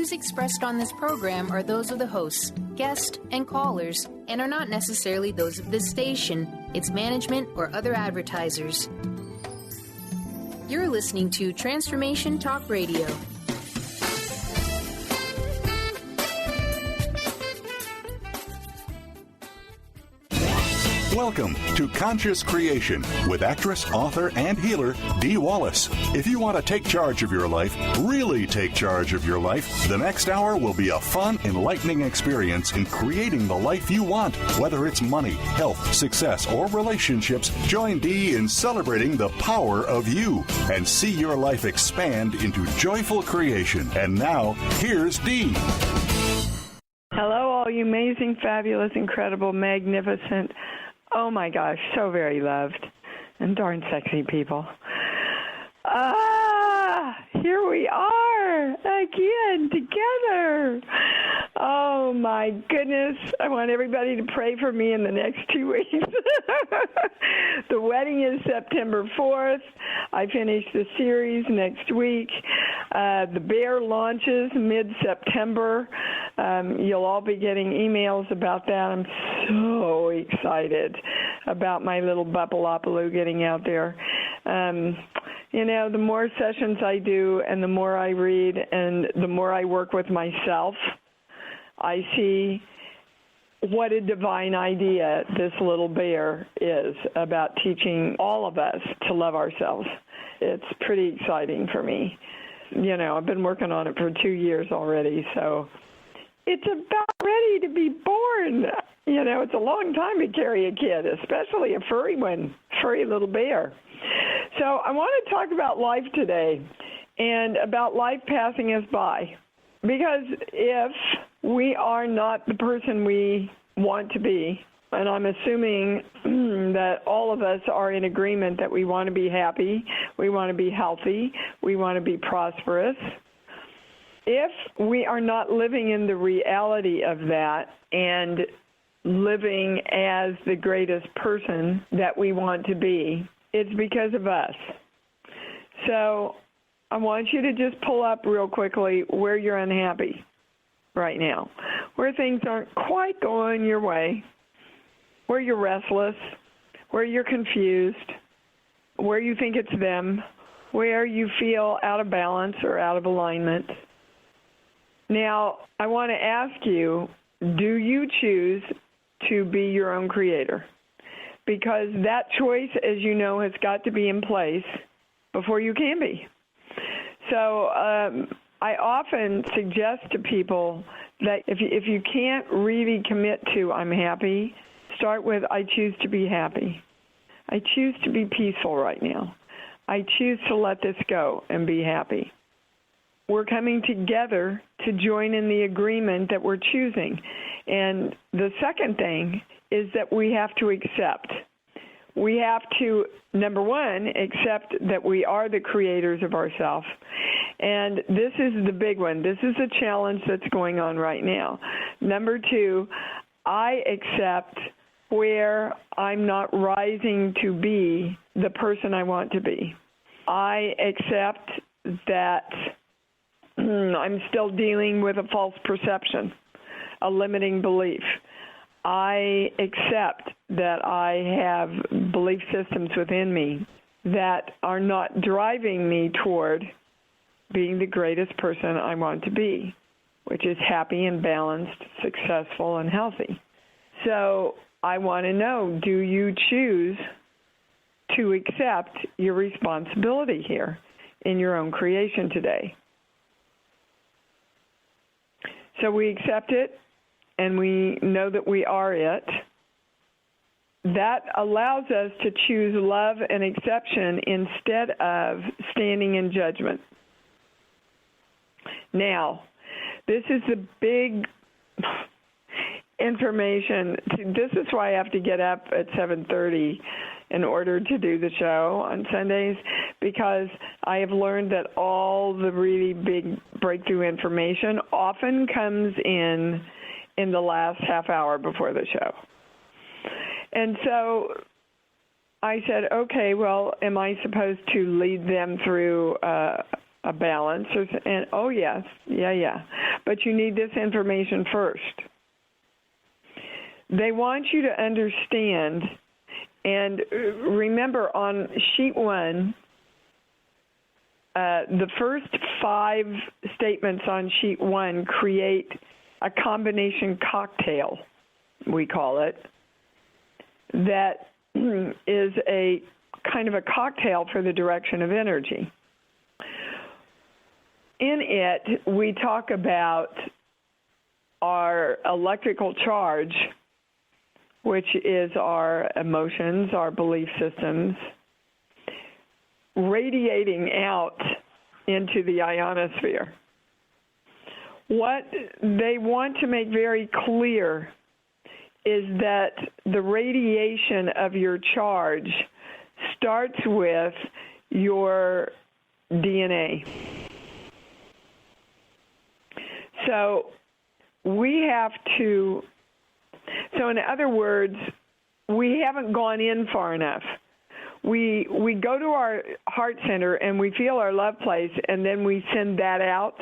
views expressed on this program are those of the hosts, guests, and callers, and are not necessarily those of this station, its management, or other advertisers. You're listening to Transformation Talk Radio. Welcome to Conscious Creation with actress, author, and healer Dee Wallace. If you want to take charge of your life, really take charge of your life, the next hour will be a fun, enlightening experience in creating the life you want. Whether it's money, health, success, or relationships, join Dee in celebrating the power of you and see your life expand into joyful creation. And now, here's Dee. Hello, all you amazing, fabulous, incredible, magnificent, oh my gosh, so very loved and darn sexy people. Here we are again together. Oh my goodness. I want everybody to pray for me in the next 2 weeks. The wedding is September 4th. I finish the series next week. The Bear launches mid-September. You'll all be getting emails about that. I'm so excited about my little Buppalopaloo getting out there. You know, the more sessions I do and the more I read and the more I work with myself, I see what a divine idea this little bear is about teaching all of us to love ourselves. It's pretty exciting for me. You know, I've been working on it for 2 years already, so it's about ready to be born. You know, it's a long time to carry a kid, especially a furry one, furry little bear. So I want to talk about life today and about life passing us by. Because if we are not the person we want to be, and I'm assuming that all of us are in agreement that we want to be happy, we want to be healthy, we want to be prosperous, if we are not living in the reality of that and living as the greatest person that we want to be, it's because of us. So I want you to just pull up real quickly where you're unhappy right now, where things aren't quite going your way, where you're restless, where you're confused, where you think it's them, where you feel out of balance or out of alignment. Now, I want to ask you, do you choose to be your own creator? Because that choice, as you know, has got to be in place before you can be. So I often suggest to people that if you can't really commit to I'm happy, start with I choose to be happy. I choose to be peaceful right now. I choose to let this go and be happy. We're coming together to join in the agreement that we're choosing. And the second thing is that we have to accept. We have to, number one, accept that we are the creators of ourselves. And this is the big one. This is a challenge that's going on right now. Number two, I accept where I'm not rising to be the person I want to be. I accept that I'm still dealing with a false perception, a limiting belief. I accept that I have belief systems within me that are not driving me toward being the greatest person I want to be, which is happy and balanced, successful, and healthy. So I want to know, do you choose to accept your responsibility here in your own creation today? So we accept it, and we know that we are it. That allows us to choose love and acceptance instead of standing in judgment. Now, this is the big information. This is why I have to get up at 7:30 in order to do the show on Sundays, because I have learned that all the really big breakthrough information often comes in the last half hour before the show. And so I said, okay, well, am I supposed to lead them through a balance, and oh yes, yeah. But you need this information first. They want you to understand, and remember on sheet 1, the first 5 statements on sheet 1 create a combination cocktail, we call it, that is a kind of a cocktail for the direction of energy. In it, we talk about our electrical charge, which is our emotions, our belief systems, radiating out into the ionosphere. What they want to make very clear is that the radiation of your charge starts with your DNA. So we have to, so in other words, we haven't gone in far enough. We go to our heart center and we feel our love place, and then we send that out.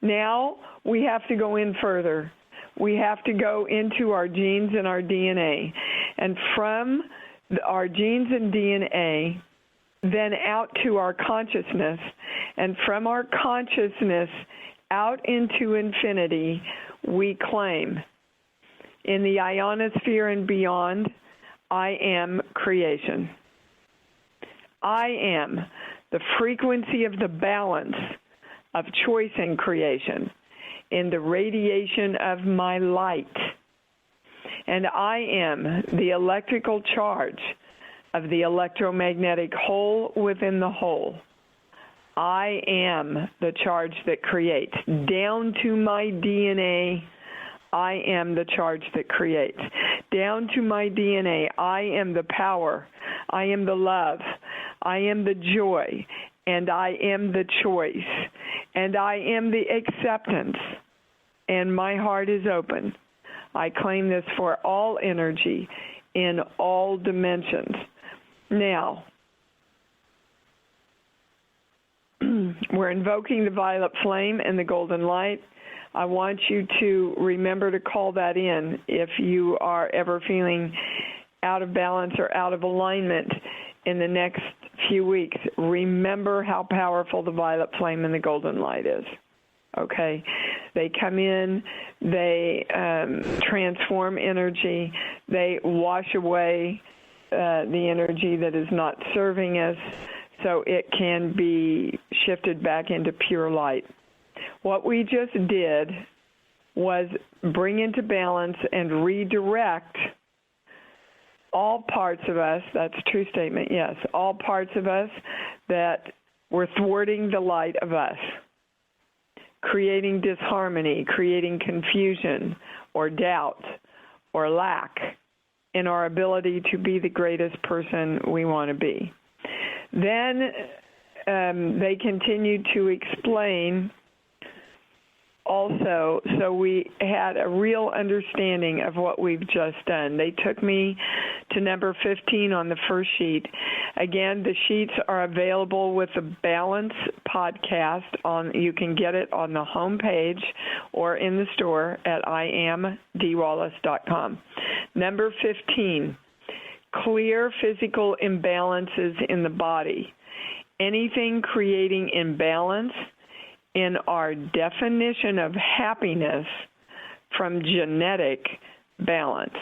Now we have to go in further. We have to go into our genes and our DNA. And from our genes and DNA, then out to our consciousness. And from our consciousness out into infinity, we claim, in the ionosphere and beyond, I am creation. I am the frequency of the balance of choice in creation, in the radiation of my light. And I am the electrical charge of the electromagnetic whole within the whole. I am the charge that creates. Down to my DNA, I am the charge that creates. Down to my DNA, I am the power. I am the love. I am the joy. And I am the choice. And I am the acceptance. And my heart is open. I claim this for all energy in all dimensions. Now, we're invoking the violet flame and the golden light. I want you to remember to call that in if you are ever feeling out of balance or out of alignment in the next few weeks. Remember how powerful the violet flame and the golden light is. Okay? They come in, they transform energy, they wash away the energy that is not serving us, so it can be shifted back into pure light. What we just did was bring into balance and redirect all parts of us, that's a true statement, yes, all parts of us that were thwarting the light of us, creating disharmony, creating confusion or doubt or lack in our ability to be the greatest person we want to be. Then they continued to explain also, so we had a real understanding of what we've just done. They took me to number 15 on the first sheet. Again, the sheets are available with the Balance podcast. You can get it on the home page or in the store at iamdwallace.com. Number 15, clear physical imbalances in the body. Anything creating imbalance in our definition of happiness from genetic balance.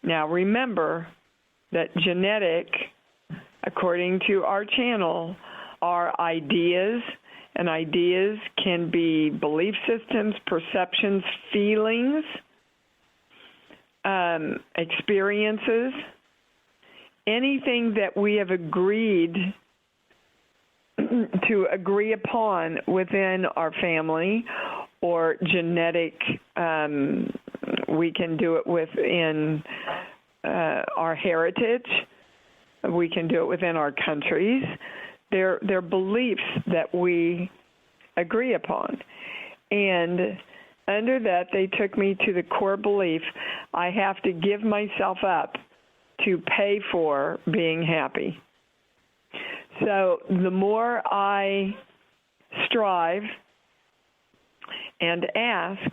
Now remember that genetic, according to our channel, are ideas, and ideas can be belief systems, perceptions, feelings, experiences, anything that we have agreed to agree upon within our family or genetic, we can do it within our heritage, we can do it within our countries. They're beliefs that we agree upon. And under that, they took me to the core belief, I have to give myself up to pay for being happy. So the more I strive and ask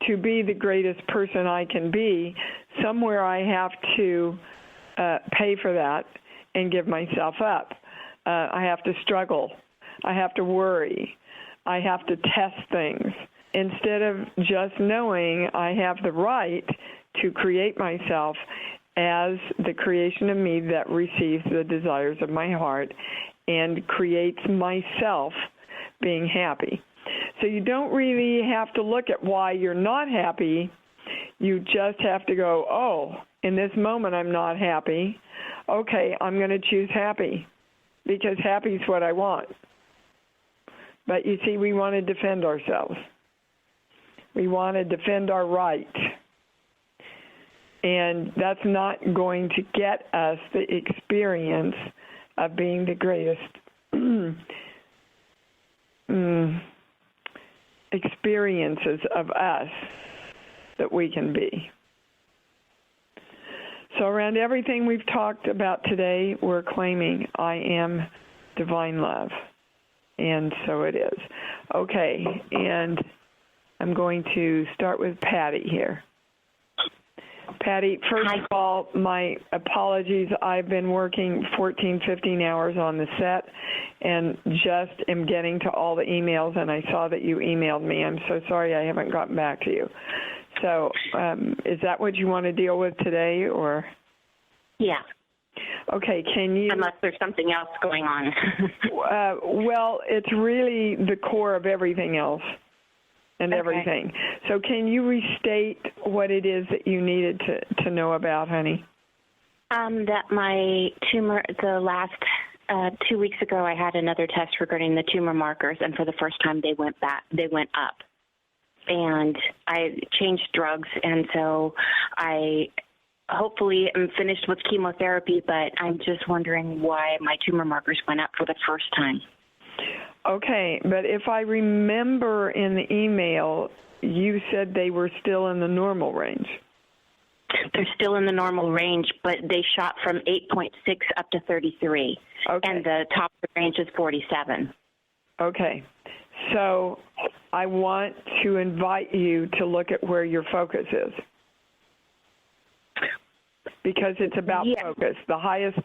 to be the greatest person I can be, somewhere I have to pay for that and give myself up. I have to struggle. I have to worry. I have to test things. Instead of just knowing I have the right to create myself as the creation of me that receives the desires of my heart and creates myself being happy. So you don't really have to look at why you're not happy. You just have to go, oh, in this moment I'm not happy. Okay, I'm going to choose happy because happy is what I want. But you see, we want to defend ourselves. We want to defend our right. And that's not going to get us the experience of being the greatest experiences of us that we can be. So around everything we've talked about today, we're claiming I am divine love. And so it is. Okay, and I'm going to start with Patty here. Patty, first of all, my apologies. I've been working 14, 15 hours on the set and just am getting to all the emails, and I saw that you emailed me. I'm so sorry I haven't gotten back to you. So is that what you want to deal with today, or? Yeah. Okay, can you... Unless there's something else going on. Well, it's really the core of everything else. And everything. So can you restate what it is that you needed to know about, honey? That my tumor, the last 2 weeks ago, I had another test regarding the tumor markers, and for the first time they went up. And I changed drugs, and so I hopefully am finished with chemotherapy, but I'm just wondering why my tumor markers went up for the first time. Okay, but if I remember in the email, you said they were still in the normal range. They're still in the normal range, but they shot from 8.6 up to 33. Okay. And the top of the range is 47. Okay. So I want to invite you to look at where your focus is. Because it's about focus. The highest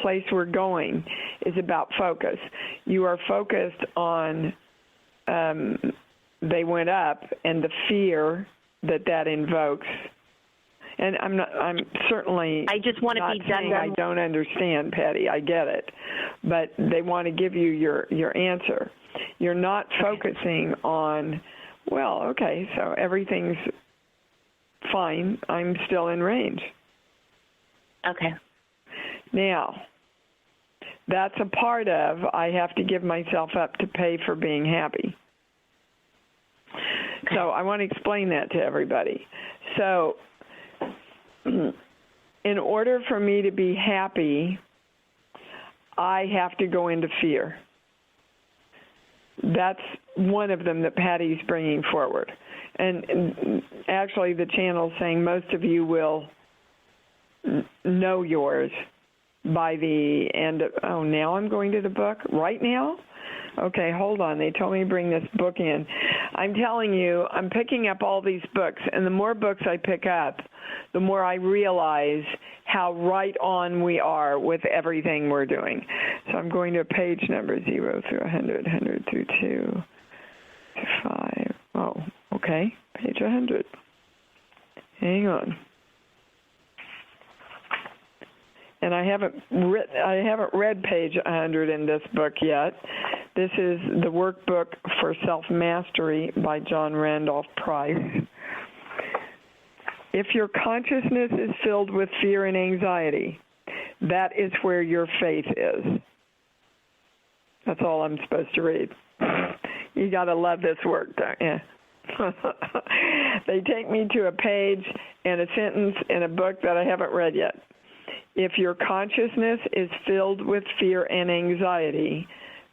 place we're going is about focus. You are focused on they went up and the fear that invokes. And I'm certainly I just want to be done. I don't understand, Patty. I get it. But they want to give you your answer. You're not focusing on, well, okay, so everything's fine. I'm still in range. Okay. Now, that's a part of I have to give myself up to pay for being happy. Okay. So I want to explain that to everybody. So in order for me to be happy, I have to go into fear. That's one of them that Patty's bringing forward. And actually the channel's saying most of you will know yours by the end of, now I'm going to the book right now? Okay, hold on. They told me to bring this book in. I'm telling you, I'm picking up all these books, and the more books I pick up, the more I realize how right on we are with everything we're doing. So I'm going to page number 0 through 100, 100 through 2, 5. Oh, okay, page 100. Hang on. And I haven't read page 100 in this book yet. This is the Workbook for Self-Mastery by John Randolph Price. If your consciousness is filled with fear and anxiety, that is where your faith is. That's all I'm supposed to read. You got to love this work, don't you? They take me to a page and a sentence in a book that I haven't read yet. If your consciousness is filled with fear and anxiety,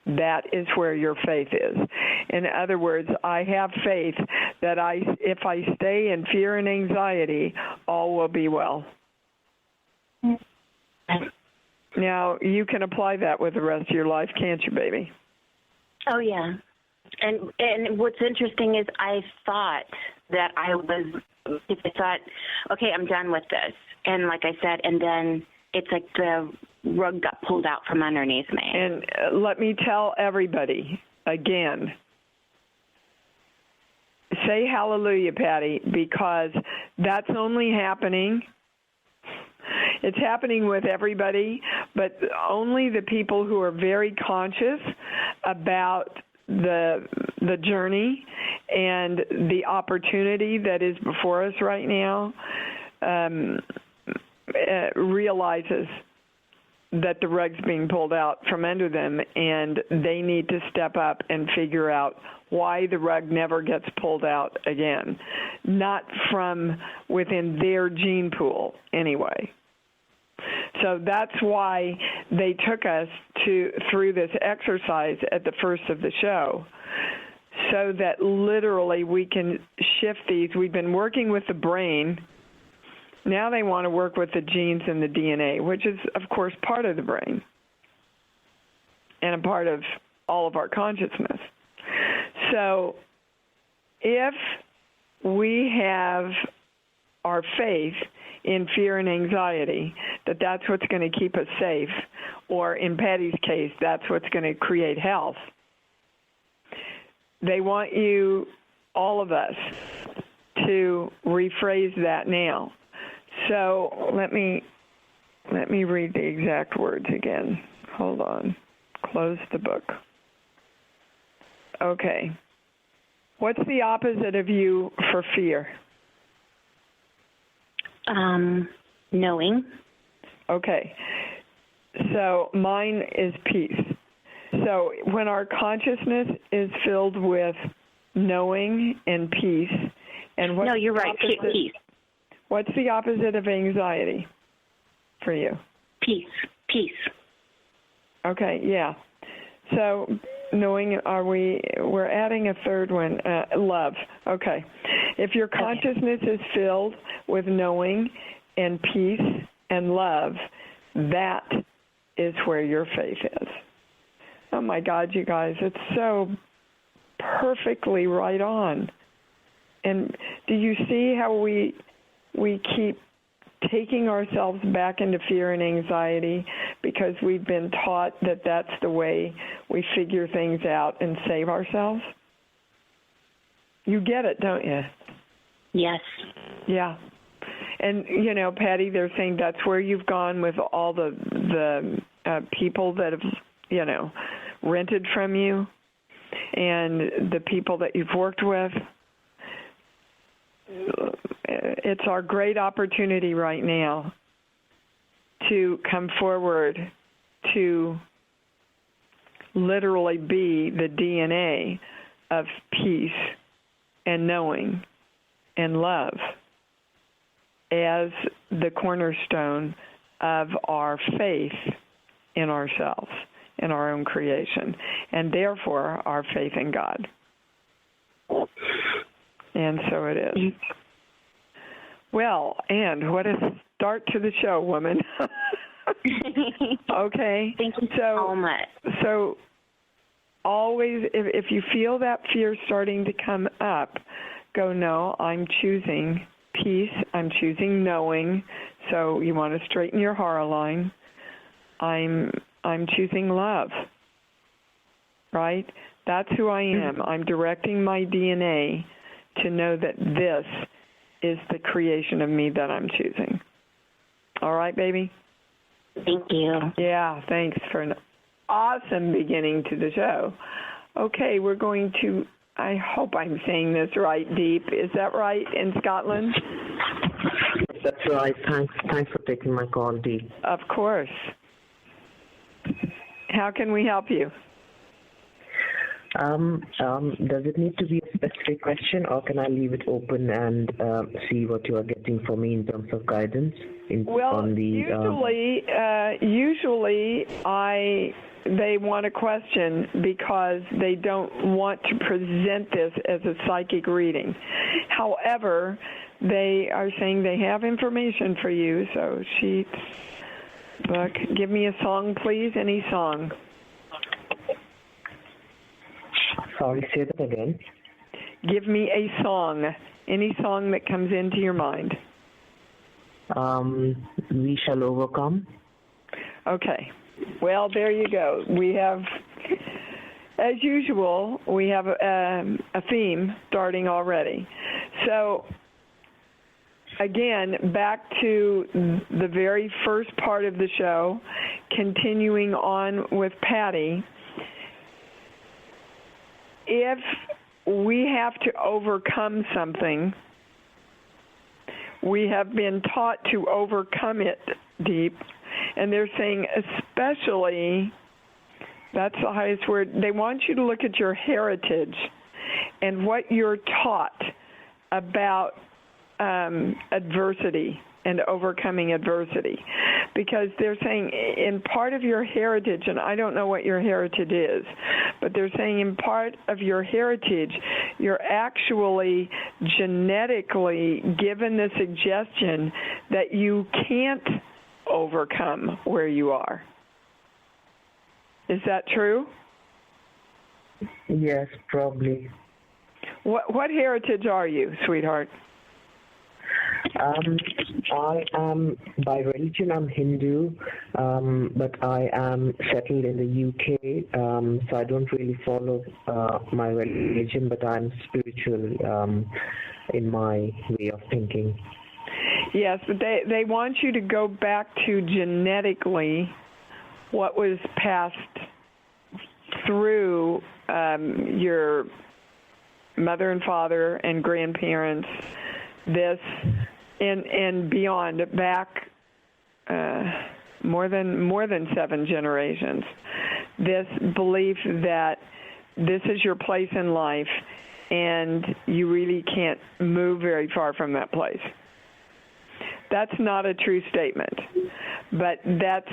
that is where your faith is. In other words, I have faith that if I stay in fear and anxiety, all will be well. Now, you can apply that with the rest of your life, can't you, baby? Oh, yeah. And what's interesting is I thought that okay, I'm done with this. And like I said, and then it's like the rug got pulled out from underneath me. And let me tell everybody again, say hallelujah, Patty, because that's only happening. It's happening with everybody, but only the people who are very conscious about the journey and the opportunity that is before us right now realizes that the rug's being pulled out from under them, and they need to step up and figure out why the rug never gets pulled out again, not from within their gene pool anyway. So that's why they took us through this exercise at the first of the show, so that literally we can shift these. We've been working with the brain. Now they want to work with the genes and the DNA, which is, of course, part of the brain and a part of all of our consciousness. So if we have our faith in fear and anxiety, that's what's going to keep us safe, or in Patty's case, that's what's going to create health, they want you, all of us, to rephrase that now. So let me read the exact words again. Hold on. Close the book. Okay. What's the opposite of you for fear? Knowing. Okay. So mine is peace. So when our consciousness is filled with knowing and peace, and what? No, you're right. Peace. What's the opposite of anxiety for you? Peace. Okay, yeah. So knowing, we're adding a third one, love. Okay. If your consciousness is filled with knowing and peace and love, that is where your faith is. Oh my God, you guys, it's so perfectly right on. And do you see how we keep taking ourselves back into fear and anxiety because we've been taught that that's the way we figure things out and save ourselves? You get it, don't you? Yes. Yeah. And, Patty, they're saying that's where you've gone with all the people that have, rented from you and the people that you've worked with. It's our great opportunity right now to come forward to literally be the DNA of peace and knowing and love as the cornerstone of our faith in ourselves, in our own creation, and therefore our faith in God. And so it is. Well, and what a start to the show, woman. Okay. Thank you so much. So always, if you feel that fear starting to come up, go, no, I'm choosing peace. I'm choosing knowing. So you want to straighten your horror line. I'm choosing love. Right? That's who I am. I'm directing my DNA to know that this is the creation of me that I'm choosing. All right, baby? Thank you. Yeah, thanks for an awesome beginning to the show. Okay, we're going to, I hope I'm saying this right, Deep. Is that right, in Scotland? That's right. Thanks for taking my call, Deep. Of course. How can we help you? Does it need to be a specific question, or can I leave it open and see what you are getting for me in terms of guidance? Usually they want a question because they don't want to present this as a psychic reading. However, they are saying they have information for you. So sheets, book. Give me a song, please. Any song. Sorry, say that again. Give me a song, any song that comes into your mind. We Shall Overcome. Okay. Well, there you go. We have, as usual, we have a theme starting already. So, again, back to the very first part of the show, continuing on with Patty. If we have to overcome something, we have been taught to overcome it deep. And they're saying especially, that's the highest word, they want you to look at your heritage and what you're taught about adversity and overcoming adversity. Because they're saying in part of your heritage, and I don't know what your heritage is, but they're saying in part of your heritage, you're actually genetically given the suggestion that you can't overcome where you are. Is that true? Yes, probably. What heritage are you, sweetheart? I am, by religion, I'm Hindu, but I am settled in the UK, so I don't really follow my religion, but I'm spiritual in my way of thinking. Yes, but they want you to go back to genetically what was passed through your mother and father and grandparents, this and beyond, back more than 7 generations. This belief that this is your place in life and you really can't move very far from that place. That's not a true statement, but that's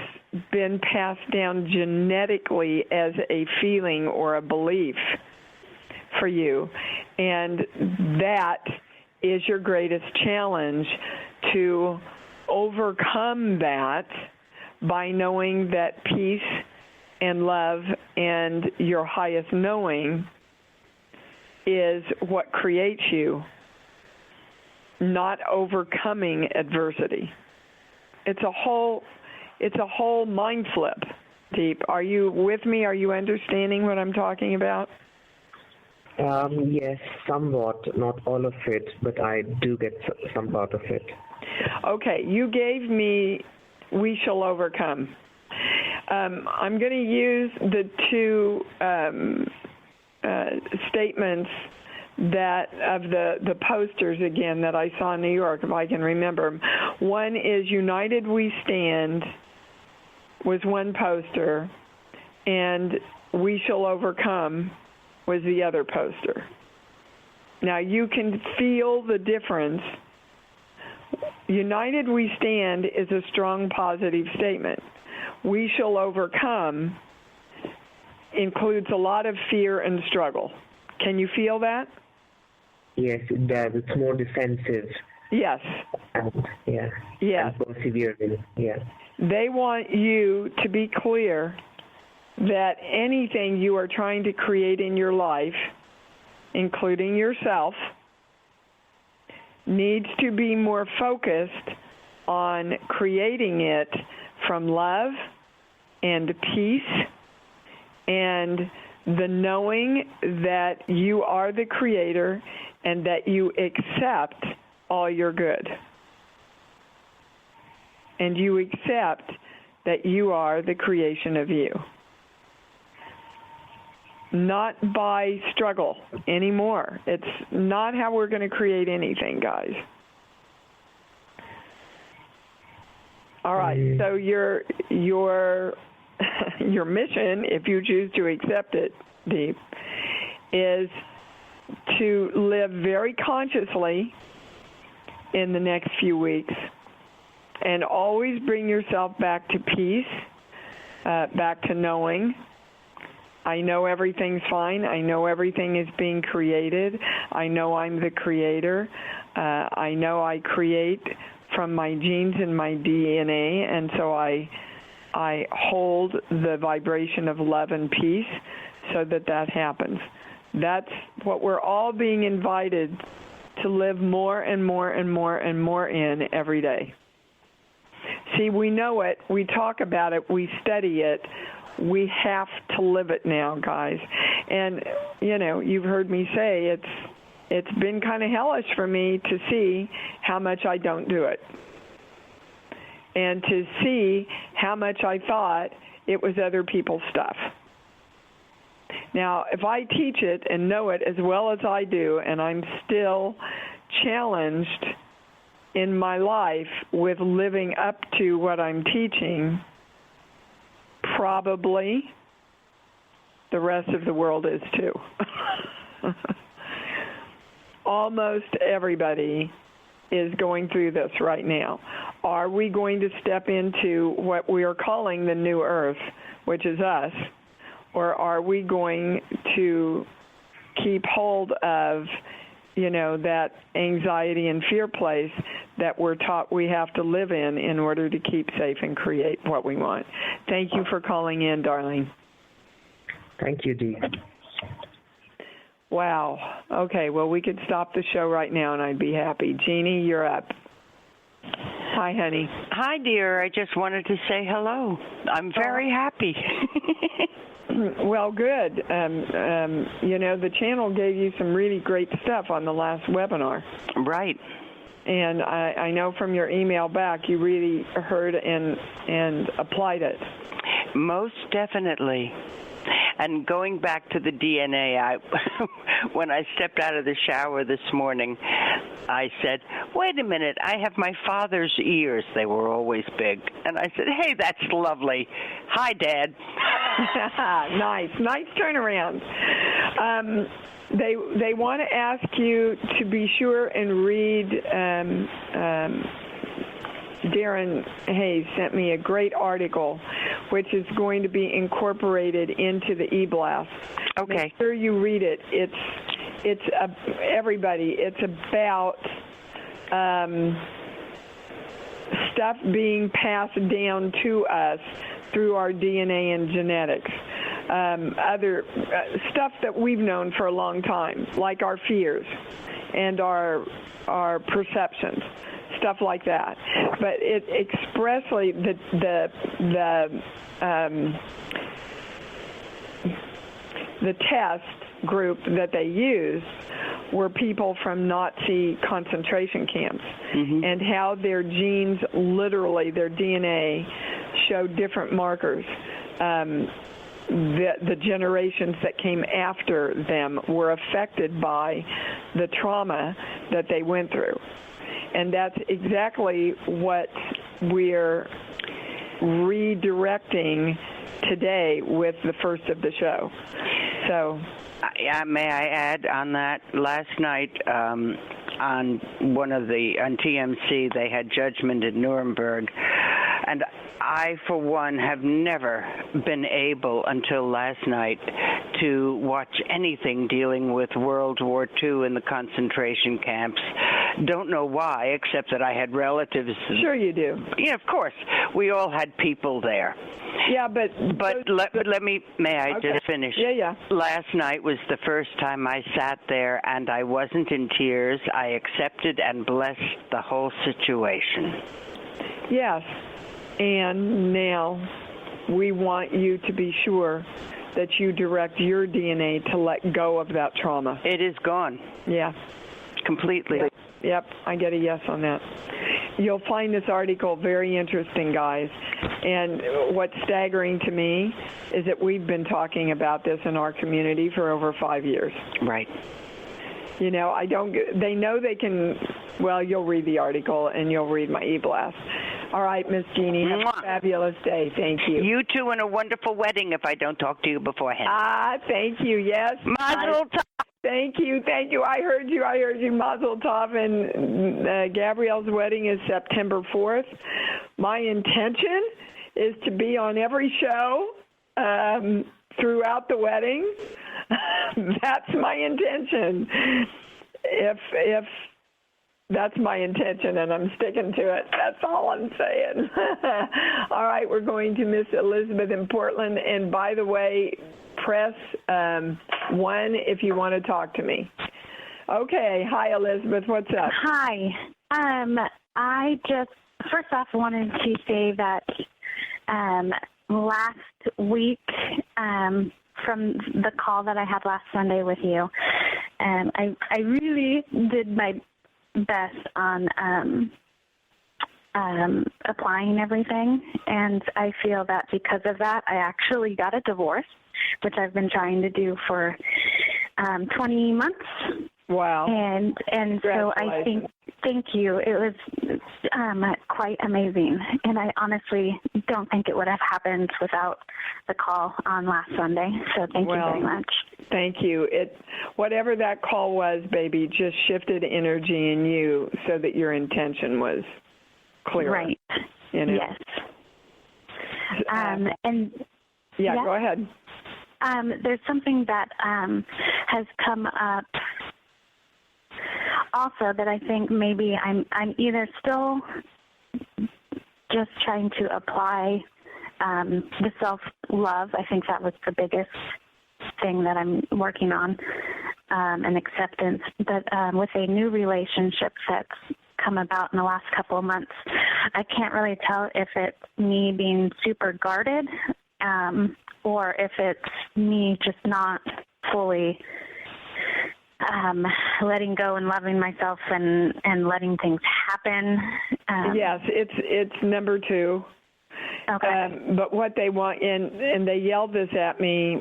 been passed down genetically as a feeling or a belief for you. And that is your greatest challenge, to overcome that by knowing that peace and love and your highest knowing is what creates you, not overcoming adversity. It's a whole mind flip, Deep. Are you with me? Are you understanding what I'm talking about? Yes, somewhat, not all of it, but I do get some part of it. Okay, you gave me We Shall Overcome. I'm going to use the two statements that of the posters again that I saw in New York, if I can remember. One is United We Stand was one poster, and We Shall Overcome was the other poster. Now you can feel the difference. United We Stand is a strong positive statement. We Shall Overcome includes a lot of fear and struggle. Can you feel that? Yes, it does. It's more defensive. Yes. Yeah. Yes. And persevering. Yeah. They want you to be clear that anything you are trying to create in your life, including yourself, needs to be more focused on creating it from love and peace and the knowing that you are the creator and that you accept all your good. And you accept that you are the creation of you. Not by struggle anymore. It's not how we're going to create anything, guys. All right, so your mission, if you choose to accept it, Deep, is to live very consciously in the next few weeks and always bring yourself back to peace, back to knowing. I know everything's fine. I know everything is being created. I know I'm the creator. I know I create from my genes and my DNA, and so I hold the vibration of love and peace so that happens. That's what we're all being invited to live more and more and more and more in every day. See, we know it, we talk about it, we study it, we have to live it now, guys. And, you've heard me say it's been kind of hellish for me to see how much I don't do it. And to see how much I thought it was other people's stuff. Now, if I teach it and know it as well as I do, and I'm still challenged in my life with living up to what I'm teaching, probably the rest of the world is too. Almost everybody is going through this right now. Are we going to step into what we are calling the new earth, which is us, or are we going to keep hold of, that anxiety and fear place that we're taught we have to live in order to keep safe and create what we want? Thank you for calling in, darling. Thank you, Dee. Wow. Okay, well, we could stop the show right now, and I'd be happy. Jeannie, you're up. Hi, honey. Hi, dear. I just wanted to say hello. I'm very happy. Well, good. The channel gave you some really great stuff on the last webinar. Right. And I know from your email back you really heard and applied it. Most definitely. And going back to the DNA, when I stepped out of the shower this morning, I said, wait a minute, I have my father's ears. They were always big. And I said, hey, that's lovely. Hi, Dad. Nice turnaround. They want to ask you to be sure and read. Darren Hayes sent me a great article, which is going to be incorporated into the e-blast. Okay. Make sure you read it. It's everybody. It's about stuff being passed down to us through our DNA and genetics. Other stuff that we've known for a long time, like our fears and our perceptions. Stuff like that, but it expressly the test group that they used were people from Nazi concentration camps, and how their genes, literally their DNA, showed different markers. The generations that came after them were affected by the trauma that they went through. And that's exactly what we're redirecting today with the first of the show. So, may I add on that? Last night on TMC, they had Judgment in Nuremberg, and I, for one, have never been able until last night to watch anything dealing with World War II in the concentration camps. Don't know why, except that I had relatives. Sure you do. Yeah, of course. We all had may I just finish? Yeah. Last night was the first time I sat there, and I wasn't in tears. I accepted and blessed the whole situation. Yes. And now we want you to be sure that you direct your DNA to let go of that trauma. It is gone. Yeah. Completely. Yep, I get a yes on that. You'll find this article very interesting, guys. And what's staggering to me is that we've been talking about this in our community for over 5 years. Right. They know they can, well, you'll read the article and you'll read my e-blast. All right, Miss Jeannie, have a fabulous day. Thank you. You too, and a wonderful wedding if I don't talk to you beforehand. Thank you, yes. Mazel tov. Thank you. I heard you. Mazel tov. And Gabrielle's wedding is September 4th. My intention is to be on every show throughout the wedding. That's my intention. If That's my intention, and I'm sticking to it. That's all I'm saying. All right, we're going to Miss Elizabeth in Portland. And by the way, press 1 if you want to talk to me. Okay. Hi, Elizabeth. What's up? Hi. I just first off wanted to say that last week, from the call that I had last Sunday with you, I really did my best on applying everything, and I feel that because of that, I actually got a divorce, which I've been trying to do for 20 months. Wow. And so I think, thank you. It was quite amazing. And I honestly don't think it would have happened without the call on last Sunday. So thank you very much. Thank you. Whatever that call was, baby, just shifted energy in you so that your intention was clear. Right. You know? Yes. Go ahead. There's something that has come up also that I think maybe I'm either still just trying to apply the self-love. I think that was the biggest thing that I'm working on, and acceptance. But with a new relationship that's come about in the last couple of months, I can't really tell if it's me being super guarded or if it's me just not fully letting go and loving myself and letting things happen. Yes, it's number 2. Okay. But what they want, and they yelled this at me,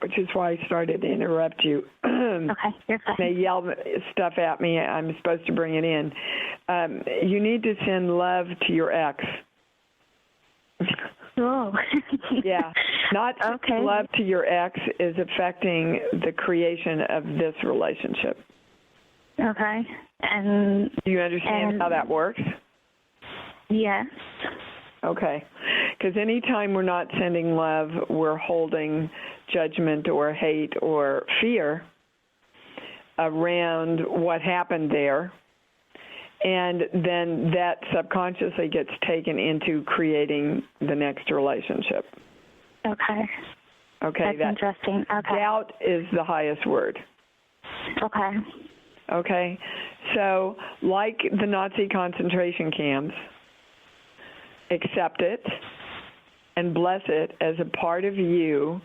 which is why I started to interrupt you. Okay, you're fine. They yelled stuff at me. I'm supposed to bring it in. You need to send love to your ex. Oh. Yeah. Not love to your ex is affecting the creation of this relationship. Okay. And do you understand how that works? Yes. Okay. Because anytime we're not sending love, we're holding judgment or hate or fear around what happened there. And then that subconsciously gets taken into creating the next relationship. Okay. Okay. That's interesting. Okay. Doubt is the highest word. Okay. Okay. So, like the Nazi concentration camps, accept it and bless it as a part of you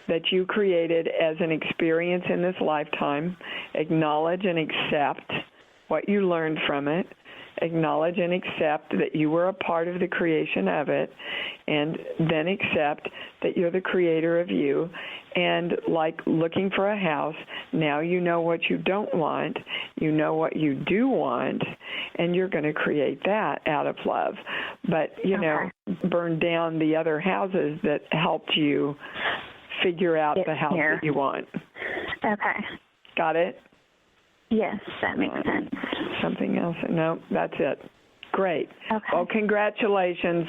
that you created as an experience in this lifetime. Acknowledge and accept what you learned from it. Acknowledge and accept that you were a part of the creation of it, and then accept that you're the creator of you. And like looking for a house, now you know what you don't want, you know what you do want, and you're going to create that out of love. But, you know, burn down the other houses that helped you figure out the house that you want. Okay. Got it? Yes, that makes sense. Something else? No, that's it. Great. Okay. Well, congratulations.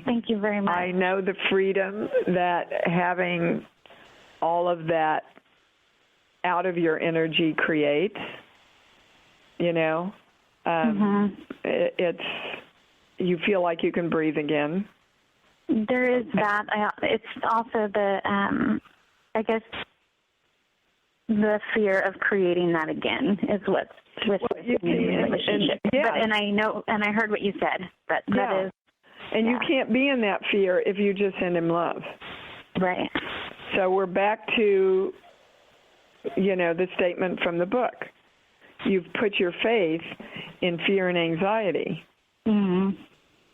Thank you very much. I know the freedom that having all of that out of your energy creates. You know, it's you feel like you can breathe again. There is that. It's also the, I guess, the fear of creating that again is what's with the relationship. And I know, and I heard what you said, but that is. And you can't be in that fear if you just send him love. Right. So we're back to, you know, the statement from the book. You've put your faith in fear and anxiety. Mm-hmm.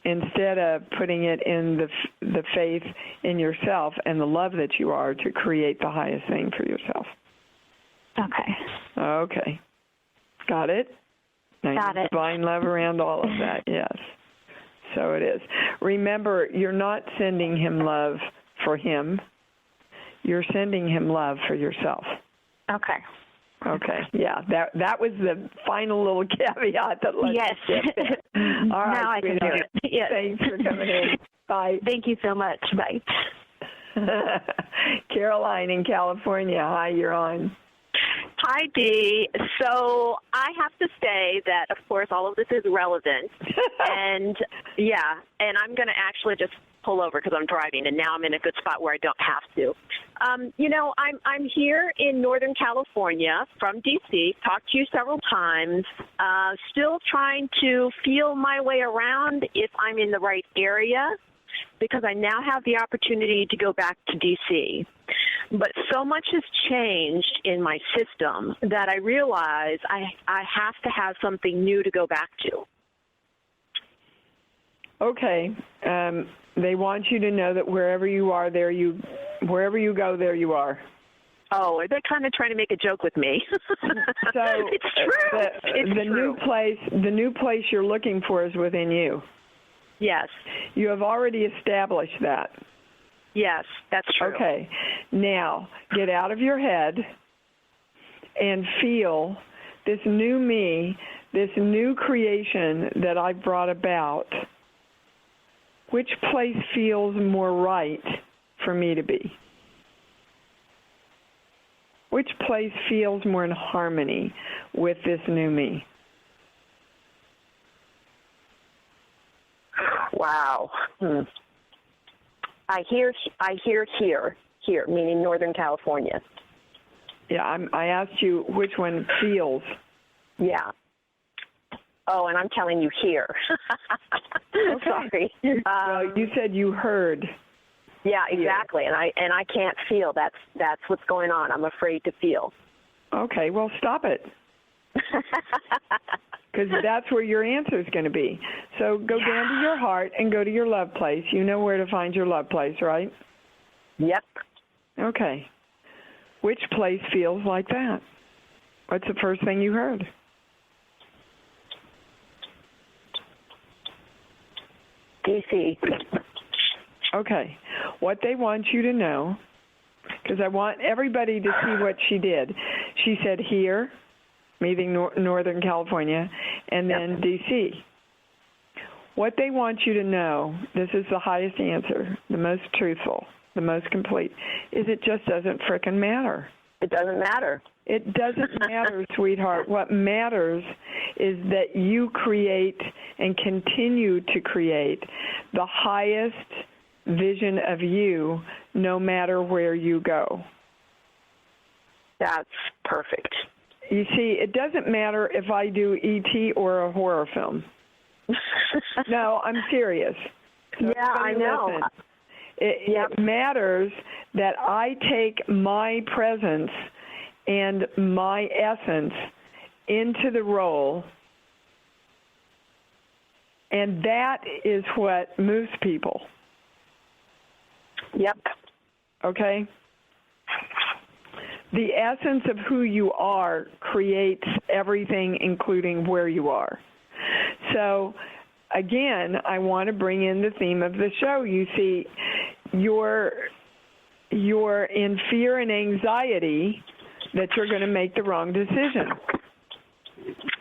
Instead of putting it in the faith in yourself and the love that you are to create the highest thing for yourself. Okay. Okay. Got it? Now Got it. Divine love around all of that, yes. So it is. Remember, you're not sending him love for him. You're sending him love for yourself. Okay. Okay. Yeah, that was the final little caveat that let's get there. All right, now I can do it. Yes. Thanks for coming in. Bye. Thank you so much. Bye. Caroline in California. Hi, you're on. Hi, Dee. So I have to say that, of course, all of this is relevant. And, and I'm going to actually just pull over because I'm driving, and now I'm in a good spot where I don't have to. I'm here in Northern California from D.C., talked to you several times, still trying to feel my way around if I'm in the right area, because I now have the opportunity to go back to D.C. But so much has changed in my system that I realize I have to have something new to go back to. Okay. They want you to know that wherever you are, wherever you go, there you are. Oh, are they kind of trying to make a joke with me? So it's true. It's true. The new place you're looking for is within you. Yes. You have already established that. Yes, that's true. Okay. Now, get out of your head and feel this new me, this new creation that I've brought about. Which place feels more right for me to be? Which place feels more in harmony with this new me? Wow. I hear here, meaning Northern California. Yeah, I asked you which one feels. Yeah. Oh, and I'm telling you here. Okay. Sorry. Well, you said you heard. Yeah, exactly. And I can't feel. That's what's going on. I'm afraid to feel. Okay, well, stop it. Because that's where your answer is going to be. So go down to your heart and go to your love place. You know where to find your love place, right? Yep. Okay. Which place feels like that? What's the first thing you heard? D.C. Okay. What they want you to know, because I want everybody to see what she did. She said here, meaning Northern California, and then D.C. What they want you to know, this is the highest answer, the most truthful, the most complete, is it just doesn't frickin' matter. It doesn't matter. It doesn't matter, sweetheart. What matters is that you create and continue to create the highest vision of you no matter where you go. That's perfect. You see, it doesn't matter if I do E.T. or a horror film. No, I'm serious. So yeah, I know. Listen. It matters that I take my presence and my essence into the role, and that is what moves people. Yep. Okay? The essence of who you are creates everything, including where you are. So, again, I want to bring in the theme of the show. You see, you're in fear and anxiety that you're going to make the wrong decision.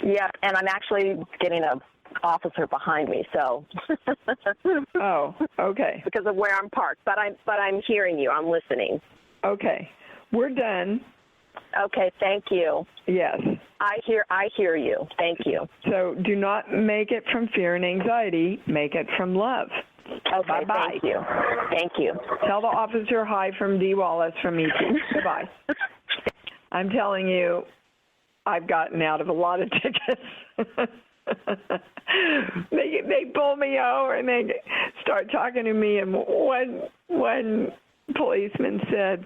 Yeah, and I'm actually getting an officer behind me, so. Oh, okay. Because of where I'm parked, but I'm hearing you. I'm listening. Okay, we're done. Okay, thank you. Yes. I hear you. Thank you. So do not make it from fear and anxiety. Make it from love. Okay, bye-bye. Thank you. Thank you. Tell the officer hi from Dee Wallace from E.T. Goodbye. I'm telling you, I've gotten out of a lot of tickets. They pull me over and they start talking to me, and one policeman said,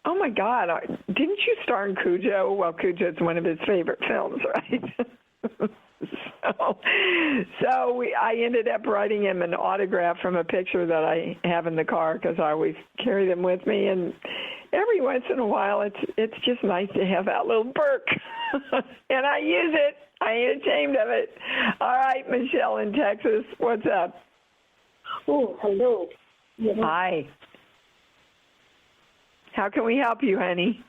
"Oh my God, didn't you star in Cujo?" Well, Cujo's one of his favorite films, right? I ended up writing him an autograph from a picture that I have in the car because I always carry them with me, and every once in a while it's just nice to have that little perk, and I use it. I ain't ashamed of it. All right, Michelle in Texas, what's up? Oh, hello. Hi. How can we help you, honey?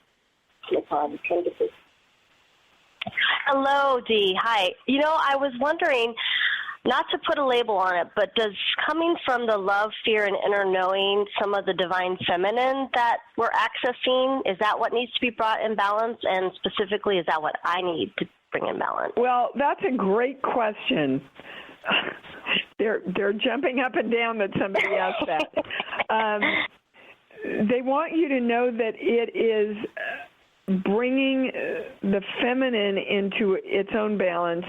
Hello, Dee. Hi. I was wondering, not to put a label on it, but does coming from the love, fear, and inner knowing some of the divine feminine that we're accessing, is that what needs to be brought in balance? And specifically, is that what I need to bring in balance? Well, that's a great question. They're jumping up and down that somebody asked that. They want you to know that it is bringing the feminine into its own balance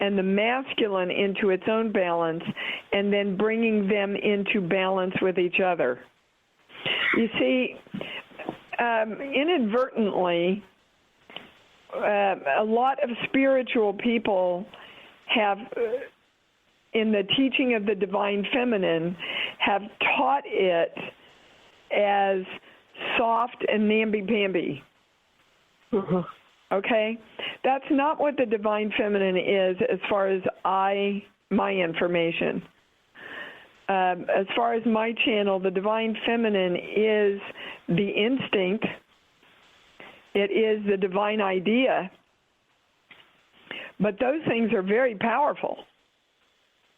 and the masculine into its own balance, and then bringing them into balance with each other. You see, inadvertently, a lot of spiritual people have, in the teaching of the divine feminine, have taught it as soft and namby-pamby. Mm-hmm. Okay? That's not what the divine feminine is as far as my information. As far as my channel, the divine feminine is the instinct. It is the divine idea. But those things are very powerful.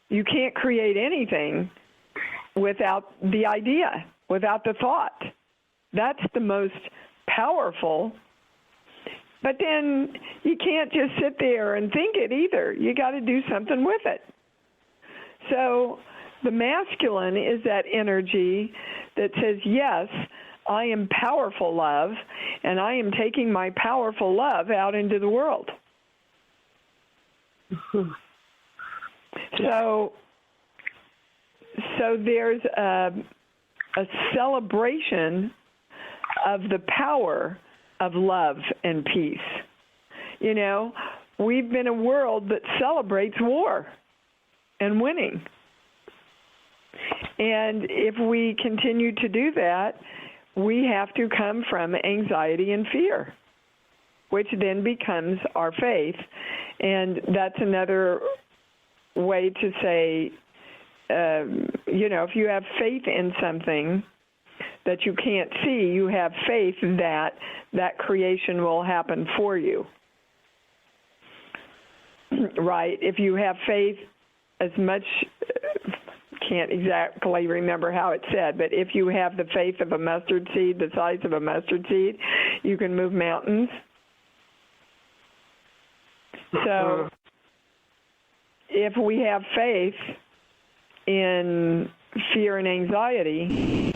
You can't create anything without the idea, without the thought. That's the most powerful. But then you can't just sit there and think it either. You got to do something with it. So the masculine is that energy that says, yes, I am powerful love, and I am taking my powerful love out into the world. So there's a celebration of the power of love and peace. You know, we've been a world that celebrates war and winning. And if we continue to do that, we have to come from anxiety and fear, which then becomes our faith. And that's another way to say, you know, if you have faith in something that you can't see, you have faith that that creation will happen for you. Right? If you have faith as much, can't exactly remember how it said, but if you have the faith of a mustard seed, the size of a mustard seed, you can move mountains. So if we have faith in fear and anxiety,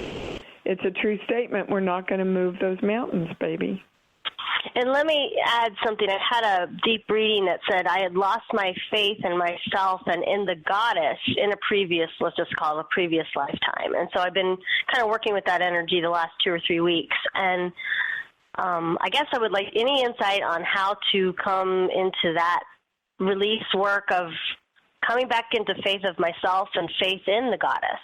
it's a true statement. We're not going to move those mountains, baby. And let me add something. I had a deep reading that said I had lost my faith in myself and in the goddess in a previous, let's just call it a previous lifetime. And so I've been kind of working with that energy the last 2 or 3 weeks. And I guess I would like any insight on how to come into that release work of coming back into faith of myself and faith in the goddess.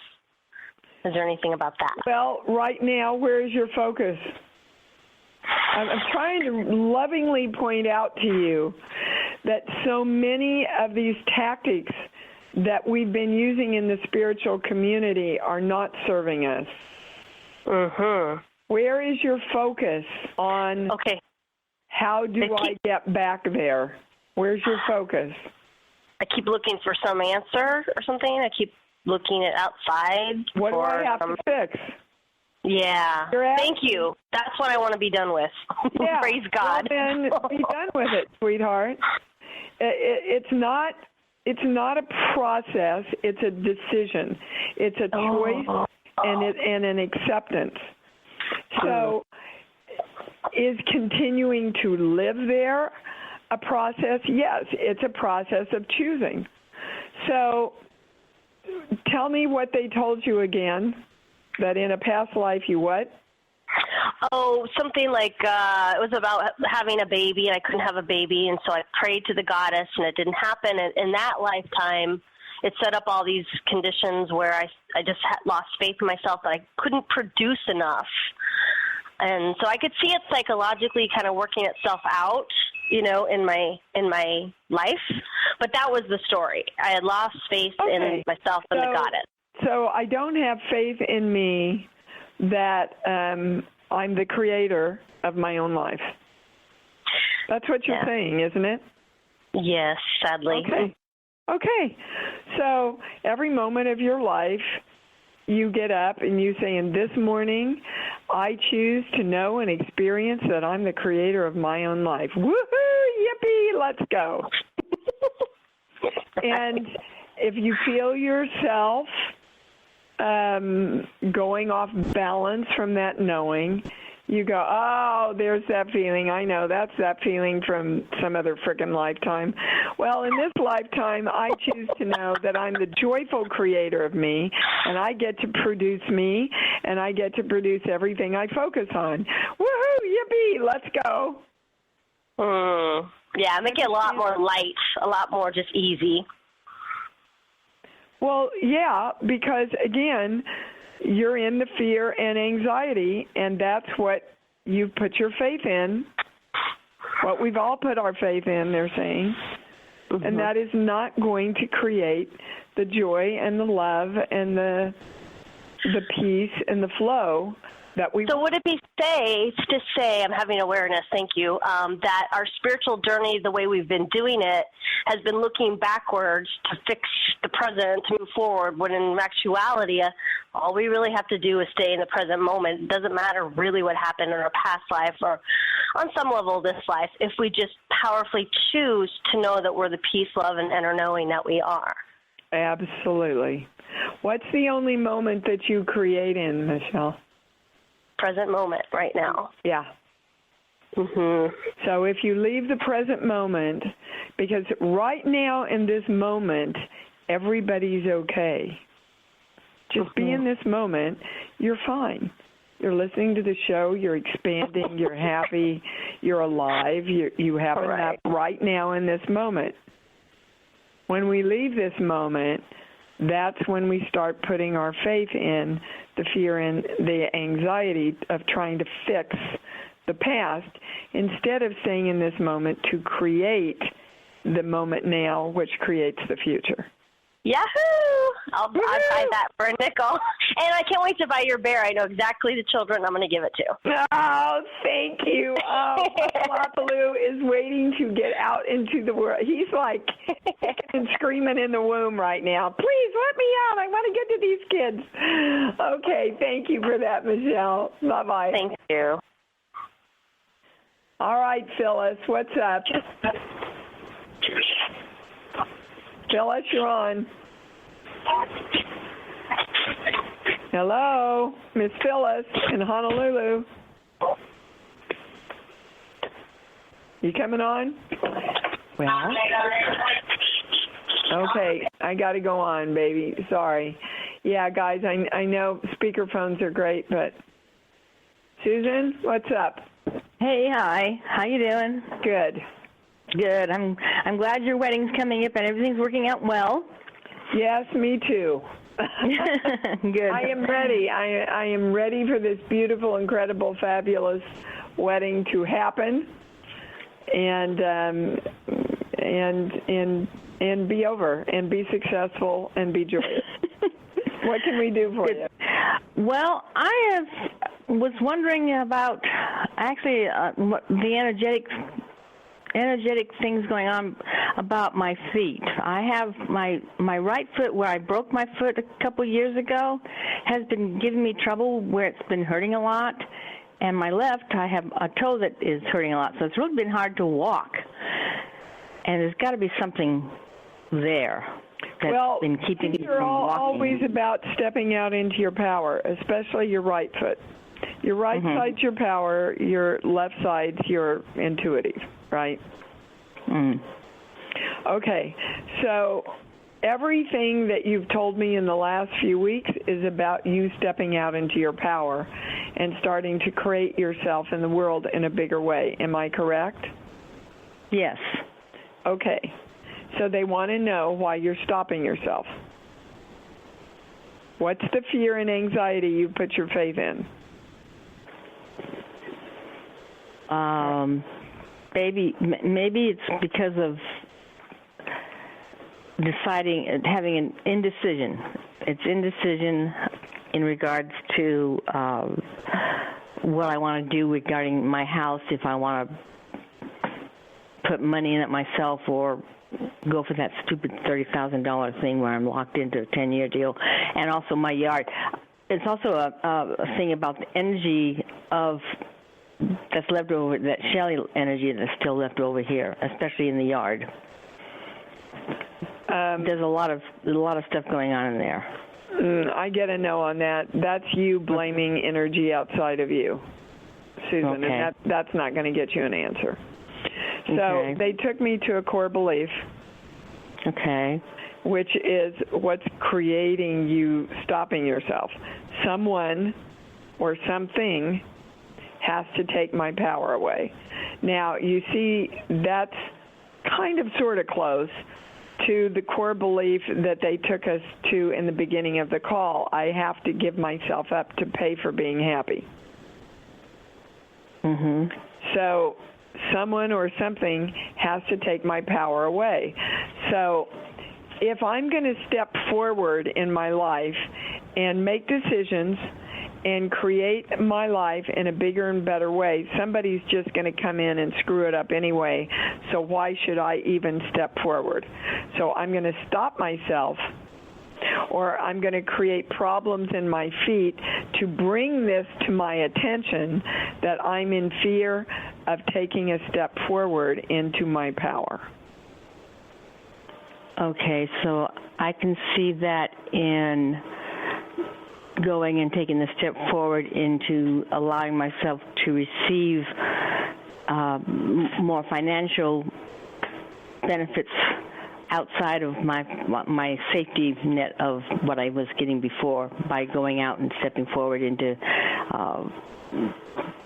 Is there anything about that? Well, right now, where is your focus? I'm trying to lovingly point out to you that so many of these tactics that we've been using in the spiritual community are not serving us. Mm-hmm. Where is your focus on how do I get back there? Where's your focus? I keep looking for some answer or something. I keep looking at outside. What do I have to fix? Yeah. Thank you. That's what I want to be done with. Yeah. Praise God. Well, then be done with it, sweetheart. It's not a process. It's a decision. It's a choice and an acceptance. So is continuing to live there a process? Yes, it's a process of choosing. So tell me what they told you again, that in a past life you what? Oh, something like it was about having a baby, and I couldn't have a baby, and so I prayed to the goddess, and it didn't happen. And in that lifetime, it set up all these conditions where I just lost faith in myself that I couldn't produce enough. And so I could see it psychologically kind of working itself out, you know, in my life. But that was the story. I had lost faith in myself and the goddess. So I don't have faith in me that I'm the creator of my own life. That's what you're saying, isn't it? Yes, sadly. Okay. Okay, so every moment of your life, you get up and you say, in this morning, I choose to know and experience that I'm the creator of my own life. Woohoo! Yippee! Let's go. And if you feel yourself going off balance from that knowing, you go, oh, there's that feeling. I know, that's that feeling from some other frickin' lifetime. Well, in this lifetime, I choose to know that I'm the joyful creator of me, and I get to produce me, and I get to produce everything I focus on. Woohoo, yippee, let's go. Yeah, make it a lot more light, a lot more just easy. Well, yeah, because, again, you're in the fear and anxiety, and that's what you put your faith in, what we've all put our faith in, they're saying, and that is not going to create the joy and the love and the peace and the flow that we... So would it be safe to say, I'm having awareness, thank you, that our spiritual journey, the way we've been doing it, has been looking backwards to fix the present, to move forward, when in actuality, all we really have to do is stay in the present moment. It doesn't matter really what happened in our past life or on some level this life, if we just powerfully choose to know that we're the peace, love, and inner knowing that we are. Absolutely. What's the only moment that you create in, Michelle? Present moment right now. Yeah. So if you leave the present moment, because right now in this moment, everybody's okay. Just be in this moment, you're fine. You're listening to the show, you're expanding, you're happy, you're alive, you have enough right now in this moment. When we leave this moment, that's when we start putting our faith in the fear and the anxiety of trying to fix the past, instead of staying in this moment to create the moment now, which creates the future. Yahoo! I'll buy that for a nickel. And I can't wait to buy your bear. I know exactly the children I'm going to give it to. Oh, thank you. Oh, Palapaloo is waiting to get out into the world. He's like kicking and screaming in the womb right now. Please let me out. I want to get to these kids. Okay, thank you for that, Michelle. Bye-bye. Thank you. All right, Phyllis, what's up? Phyllis, you're on. Hello, Miss Phyllis in Honolulu. You coming on? Well, okay, I got to go on, baby. Sorry. Yeah, guys, I know speakerphones are great, but Susan, what's up? Hey, hi. How you doing? Good. Good. I'm glad your wedding's coming up and everything's working out well. Yes, me too. Good. I am ready. I am ready for this beautiful, incredible, fabulous wedding to happen, and be over, and be successful, and be joyous. What can we do for you? Well, I was wondering about actually what the energetic things going on about my feet. I have my right foot, where I broke my foot a couple years ago, has been giving me trouble where it's been hurting a lot, and my left, I have a toe that is hurting a lot, so it's really been hard to walk, and there's got to be something there that's been keeping me from walking. Always about stepping out into your power, especially your right foot. Your right side's your power, your left side's your intuitive, right? Okay, so everything that you've told me in the last few weeks is about you stepping out into your power and starting to create yourself in the world in a bigger way. Am I correct? Yes. Okay, so they want to know why you're stopping yourself. What's the fear and anxiety you put your faith in? Maybe it's because of having an indecision. It's indecision in regards to what I want to do regarding my house, if I want to put money in it myself or go for that stupid $30,000 thing where I'm locked into a 10-year deal, and also my yard. It's also a thing about the energy that's left over, that Shelley energy that's still left over here, especially in the yard. There's a lot of stuff going on in there. I get a no on that. That's you blaming energy outside of you, Susan, okay. And that's not going to get you an answer. So they took me to a core belief, okay, which is what's creating you stopping yourself. Someone or something has to take my power away. Now, you see, that's kind of sort of close to the core belief that they took us to in the beginning of the call. I have to give myself up to pay for being happy. Mm-hmm. So someone or something has to take my power away. So if I'm going to step forward in my life and make decisions and create my life in a bigger and better way, somebody's just going to come in and screw it up anyway. So why should I even step forward? So I'm going to stop myself, or I'm going to create problems in my feet to bring this to my attention that I'm in fear of taking a step forward into my power. Okay, so I can see that in going and taking the step forward into allowing myself to receive more financial benefits outside of my safety net of what I was getting before, by going out and stepping forward into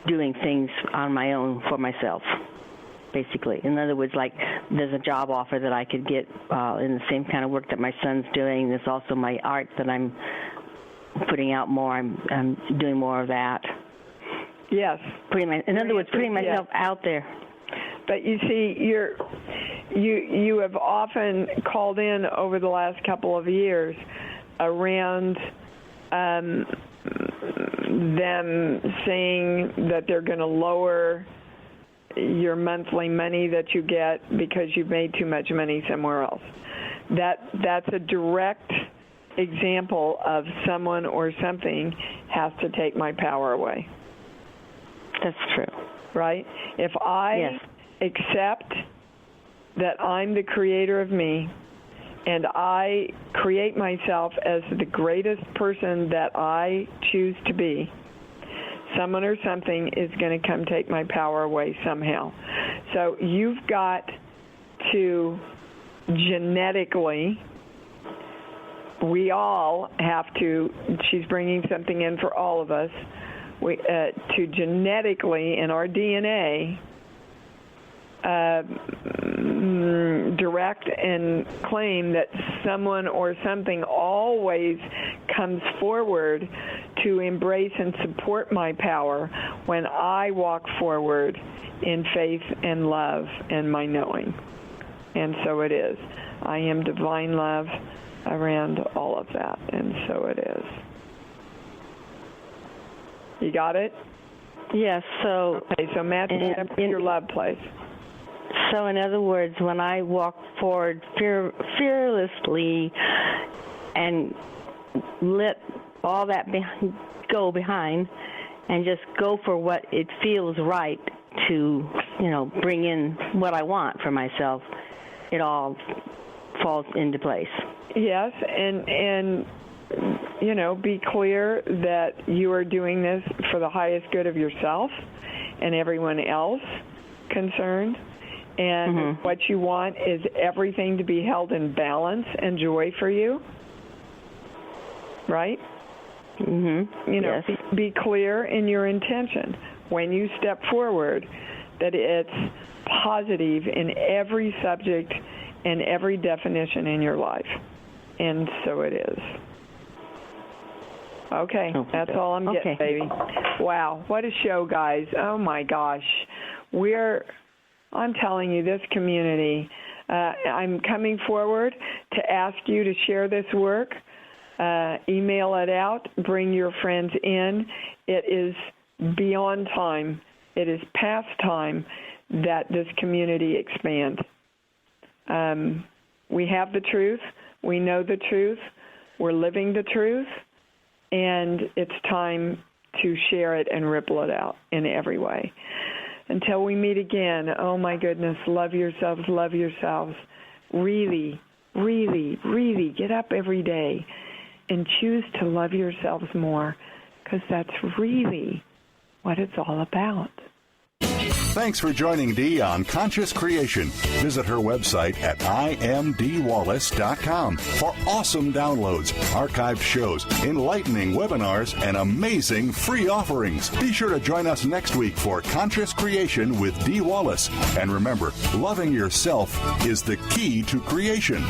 doing things on my own for myself, basically. In other words, like there's a job offer that I could get in the same kind of work that my son's doing. There's also my art that I'm putting out more. I'm doing more of that. Yes. In other words, putting myself out there. But you see, you have often called in over the last couple of years around them saying that they're going to lower your monthly money that you get because you've made too much money somewhere else. That's a direct example of someone or something has to take my power away. That's true. Right? If I accept that I'm the creator of me and I create myself as the greatest person that I choose to be, someone or something is going to come take my power away somehow. So you've got to genetically, we all have to, she's bringing something in for all of us, to genetically in our DNA direct and claim that someone or something always comes forward to embrace and support my power when I walk forward in faith and love and my knowing. And so it is. I am divine love around all of that, and so it is. You got it? Yes, so... Okay, so match it up with your love place. So in other words, when I walk forward fearlessly and let all that go behind and just go for what it feels right to, bring in what I want for myself, it all falls into place. Yes, and be clear that you are doing this for the highest good of yourself and everyone else concerned. And what you want is everything to be held in balance and joy for you, right? Yes. Be clear in your intention when you step forward that it's positive in every subject and every definition in your life. And so it is. Okay, that's all I'm getting, baby. Wow, what a show, guys. Oh, my gosh. I'm telling you, this community, I'm coming forward to ask you to share this work, email it out, bring your friends in. It is beyond time. It is past time that this community expand. We have the truth. We know the truth. We're living the truth. And it's time to share it and ripple it out in every way. Until we meet again, oh my goodness, love yourselves, love yourselves. Really, really, really get up every day and choose to love yourselves more, because that's really what it's all about. Thanks for joining Dee on Conscious Creation. Visit her website at imdwallace.com for awesome downloads, archived shows, enlightening webinars, and amazing free offerings. Be sure to join us next week for Conscious Creation with Dee Wallace. And remember, loving yourself is the key to creation.